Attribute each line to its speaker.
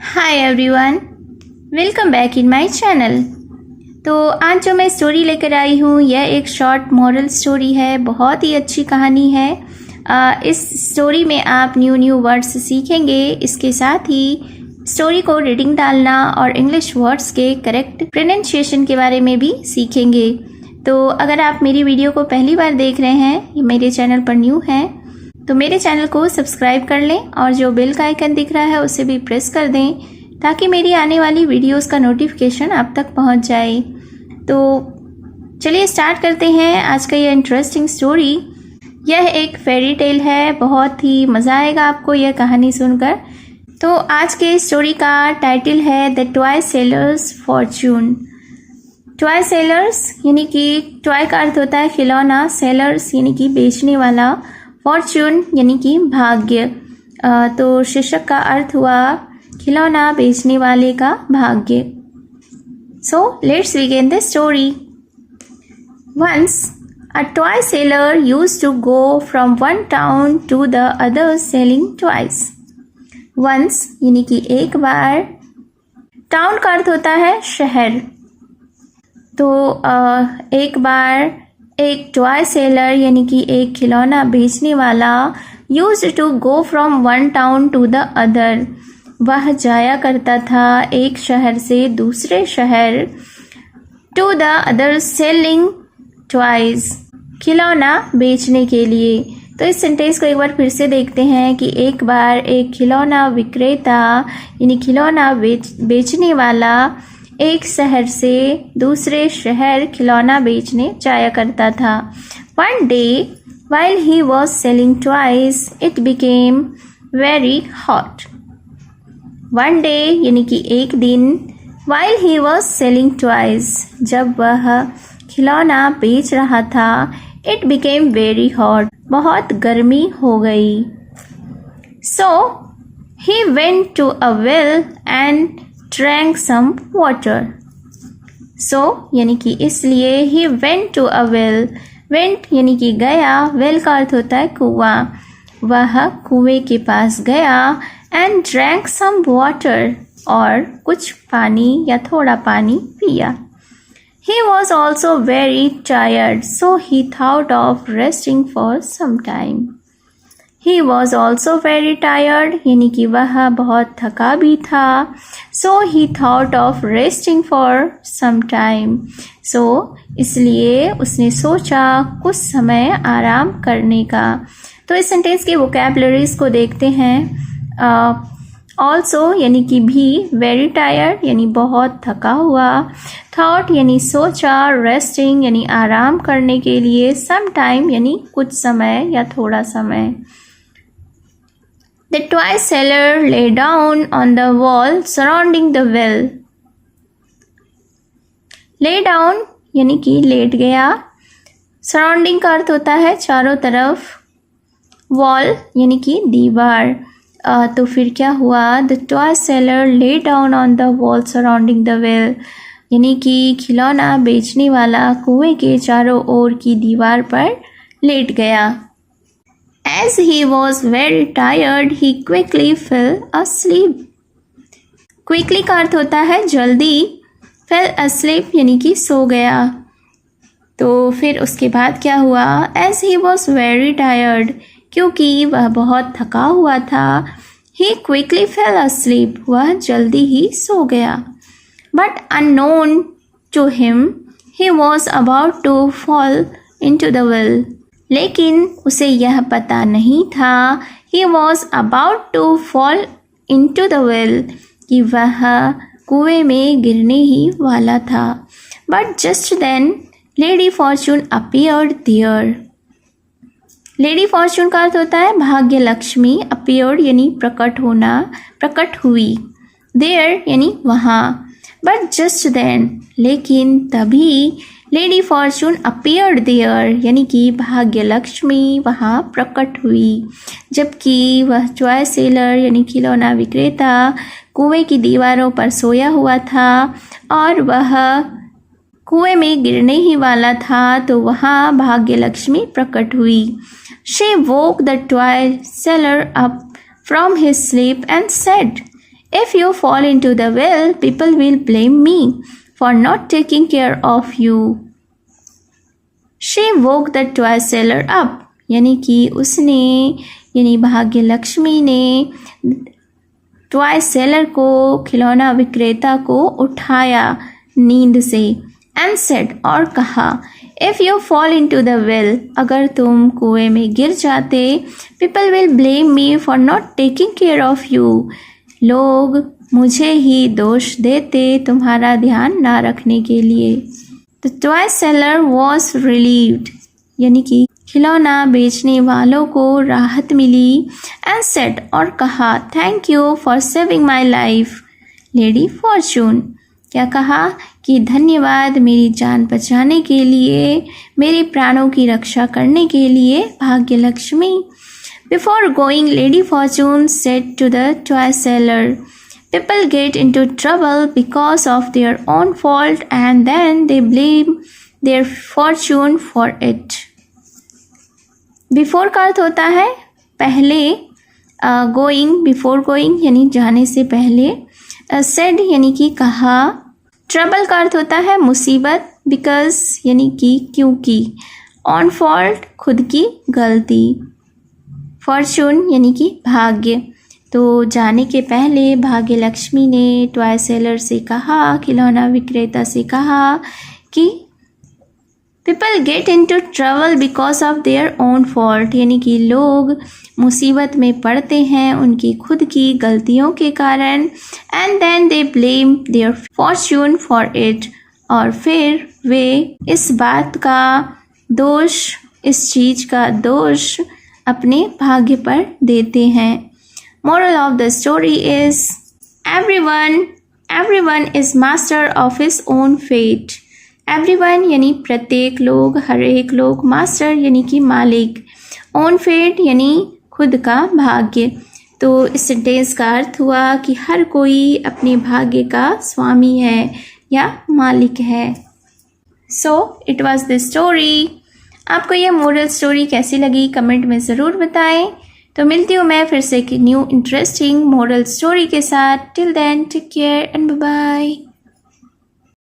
Speaker 1: Hi everyone, welcome back in my channel. तो आज जो मैं स्टोरी लेकर आई हूँ यह एक शॉर्ट मॉरल स्टोरी है। बहुत ही अच्छी कहानी है। इस स्टोरी में आप न्यू वर्ड्स सीखेंगे। इसके साथ ही स्टोरी को रीडिंग डालना और इंग्लिश वर्ड्स के करेक्ट प्रोनाउंसिएशन के बारे में भी सीखेंगे। तो अगर आप मेरी वीडियो को पहली बार देख रहे हैं, मेरे चैनल पर न्यू हैं, तो मेरे चैनल को सब्सक्राइब कर लें और जो बेल का आइकन दिख रहा है उसे भी प्रेस कर दें ताकि मेरी आने वाली वीडियोस का नोटिफिकेशन आप तक पहुंच जाए। तो चलिए स्टार्ट करते हैं आज का ये इंटरेस्टिंग स्टोरी। यह एक फेरी टेल है। बहुत ही मज़ा आएगा आपको यह कहानी सुनकर। तो आज के स्टोरी का टाइटल है the toy sellers Fortune. Toy sellers यानी कि टॉय का अर्थ होता है खिलौना, सेलर्स यानी कि बेचने वाला, फॉर्च्यून यानी कि भाग्य। तो शीर्षक का अर्थ हुआ खिलौना बेचने वाले का भाग्य। So let's begin the story. Once a toy seller used to go from one town to the other selling toys. Once यानी कि एक बार, टाउन का अर्थ होता है शहर। तो एक बार एक टॉय सेलर यानी कि एक खिलौना बेचने वाला used to go from one town to the other, वह जाया करता था एक शहर से दूसरे शहर, to the other selling toys, खिलौना बेचने के लिए। तो इस सेंटेंस को एक बार फिर से देखते हैं कि एक बार एक खिलौना विक्रेता यानी खिलौना बेचने वाला एक शहर से दूसरे शहर खिलौना बेचने जाया करता था। One day, while he was selling toys, it became very hot. One day यानी कि एक दिन, while he was selling toys, जब वह खिलौना बेच रहा था, it became very hot, बहुत गर्मी हो गई। So, he went to a well and drank some water. So यानी कि इसलिए he went to a well. went यानी कि गया, well का अर्थ होता है कुआं। वह कुएं के पास गया and drank some water और कुछ पानी या थोड़ा पानी पिया। He was also very tired, so he thought of resting for some time. He was also very tired यानी कि वह बहुत थका भी था। So he thought of resting for some time. So इसलिए उसने सोचा कुछ समय आराम करने का। तो इस सेंटेंस के वोकैबुलरीज को देखते हैं। also यानी कि भी, very tired यानी बहुत थका हुआ, thought यानी सोचा, resting यानी आराम करने के लिए, some time यानी कुछ समय या थोड़ा समय। The toy seller lay down on the wall surrounding the well. Lay down यानी कि लेट गया। Surrounding का अर्थ होता है चारों तरफ। Wall यानी कि दीवार। तो फिर क्या हुआ? The toy seller lay down on the wall surrounding the well. यानी कि खिलौना बेचने वाला कुएं के चारों ओर की दीवार पर लेट गया। As he was very tired, he quickly fell asleep. Quickly का अर्थ होता है जल्दी, fell asleep यानी कि सो गया। तो फिर उसके बाद क्या हुआ? As he was very tired, क्योंकि वह बहुत थका हुआ था, he quickly fell asleep, वह जल्दी ही सो गया। But unknown to him, he was about to fall into the well. लेकिन उसे यह पता नहीं था, he was about to fall into the well, कि वह कुएं में गिरने ही वाला था। But just then, Lady Fortune appeared there. Lady Fortune का अर्थ होता है भाग्य लक्ष्मी, appeared यानी प्रकट होना, प्रकट हुई, there यानी वहाँ। But just then, लेकिन तभी लेडी फॉर्चून अपीयर्ड देयर यानी कि भाग्य लक्ष्मी वहाँ प्रकट हुई, जबकि वह टॉय सेलर यानी खिलौना विक्रेता कुएं की दीवारों पर सोया हुआ था और वह कुएं में गिरने ही वाला था। तो वहाँ भाग्य लक्ष्मी प्रकट हुई। She woke the toy seller up from his sleep and said, If you fall into the well, people will blame me for not taking care of you. She woke the toy seller up. यानी कि उसने यानी भाग्य लक्ष्मी ने toy seller को खिलौना विक्रेता को उठाया नींद से and said और कहा If you fall into the well, अगर तुम कुएं में गिर जाते, people will blame me for not taking care of you. लोग मुझे ही दोष देते तुम्हारा ध्यान ना रखने के लिए. The toy seller was relieved, यानी कि खिलौना बेचने वालों को राहत मिली and said और कहा Thank you for saving my life, Lady Fortune. क्या कहा कि धन्यवाद मेरी जान बचाने के लिए, मेरे प्राणों की रक्षा करने के लिए भाग्य Lakshmi. Before going, Lady Fortune said to the toy seller, people get into trouble because of their own fault and then they blame their fortune for it. Before का अर्थ होता है पहले, going, before going यानी जाने से पहले, said यानी कि कहा, ट्रबल का अर्थ होता है मुसीबत, बिकॉज यानी कि क्योंकि, ऑन फॉल्ट खुद की गलती, फॉर्चून यानी कि भाग्य. तो जाने के पहले भाग्य लक्ष्मी ने टॉय सेलर से कहा, खिलौना विक्रेता से कहा कि people get into trouble because of their own fault, यानी कि लोग मुसीबत में पड़ते हैं उनकी खुद की गलतियों के कारण. And then they blame their fortune for it, और फिर वे इस बात का दोष, इस चीज़ का दोष अपने भाग्य पर देते हैं. Moral of the story is everyone is master of his own fate. Everyone यानी प्रत्येक लोग, हर एक लोग, मास्टर यानी कि मालिक, ओन फेट यानी खुद का भाग्य. तो इस सेंटेंस का अर्थ हुआ कि हर कोई अपने भाग्य का स्वामी है या मालिक है. So it was the story. आपको ये मोरल स्टोरी कैसी लगी कमेंट में ज़रूर बताएं. तो मिलती हूँ मैं फिर से एक न्यू इंटरेस्टिंग मोरल स्टोरी के साथ. Till then take care and bye bye.